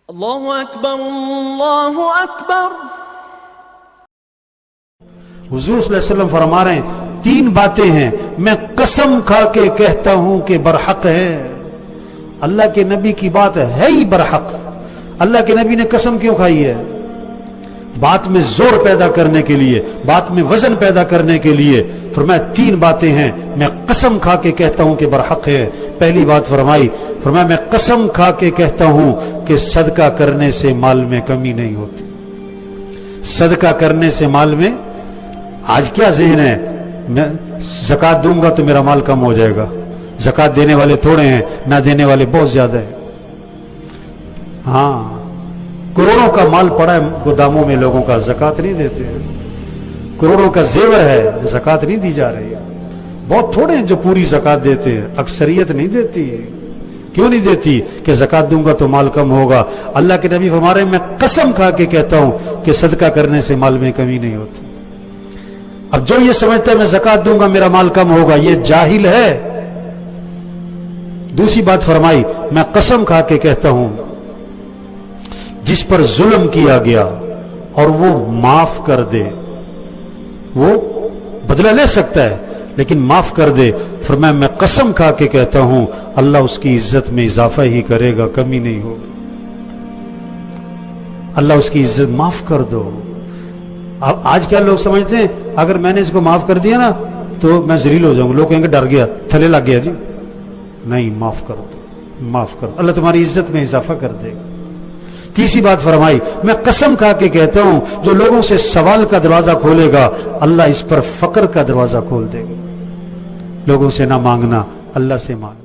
اللہ اکبر اللہ اکبر۔ حضور صلی اللہ علیہ وسلم فرما رہے ہیں تین باتیں ہیں میں قسم کھا کے کہتا ہوں کہ برحق ہے۔ اللہ کے نبی کی بات ہے ہی برحق۔ اللہ کے نبی نے قسم کیوں کھائی ہے؟ بات میں زور پیدا کرنے کے لیے، بات میں وزن پیدا کرنے کے لیے فرمایا تین باتیں ہیں میں قسم کھا کے کہتا ہوں کہ برحق ہے۔ پہلی بات فرمایا میں قسم کھا کے کہتا ہوں کہ صدقہ کرنے سے مال میں کمی نہیں ہوتی۔ صدقہ کرنے سے مال میں، آج کیا ذہن ہے میں زکوٰۃ دوں گا تو میرا مال کم ہو جائے گا، زکوٰۃ دینے والے تھوڑے ہیں، نہ دینے والے بہت زیادہ ہیں۔ ہاں کروڑوں کا مال پڑا ہے گوداموں میں لوگوں کا، زکوٰۃ نہیں دیتے۔ کروڑوں کا زیور ہے، زکوٰۃ نہیں دی جا رہی ہے۔ بہت تھوڑے ہیں جو پوری زکوٰۃ دیتے ہیں، اکثریت نہیں دیتی ہے۔ کیوں نہیں دیتی؟ کہ زکوٰۃ دوں گا تو مال کم ہوگا۔ اللہ کے نبی فرما رہے ہیں میں قسم کھا کے کہتا ہوں کہ صدقہ کرنے سے مال میں کمی نہیں ہوتی۔ اب جو یہ سمجھتا ہے میں زکوٰۃ دوں گا میرا مال کم ہوگا، یہ جاہل ہے۔ دوسری بات فرمائی میں قسم کھا کے کہتا ہوں جس پر ظلم کیا گیا اور وہ معاف کر دے، وہ بدلہ لے سکتا ہے لیکن معاف کر دے، فرمایا میں قسم کھا کے کہتا ہوں اللہ اس کی عزت میں اضافہ ہی کرے گا، کمی نہیں ہوگی۔ اللہ اس کی عزت، معاف کر دو۔ اب آج کیا لوگ سمجھتے ہیں اگر میں نے اس کو معاف کر دیا نا تو میں ذلیل ہو جاؤں گا، لوگ کہیں گے ڈر گیا، تھلے لگ گیا۔ جی نہیں، معاف کر دو، معاف کر دو، اللہ تمہاری عزت میں اضافہ کر دے گا۔ تیسری بات فرمائی میں قسم کھا کے کہتا ہوں جو لوگوں سے سوال کا دروازہ کھولے گا اللہ اس پر فقر کا دروازہ کھول دے گا۔ لوگوں سے نہ مانگنا، اللہ سے مانگنا۔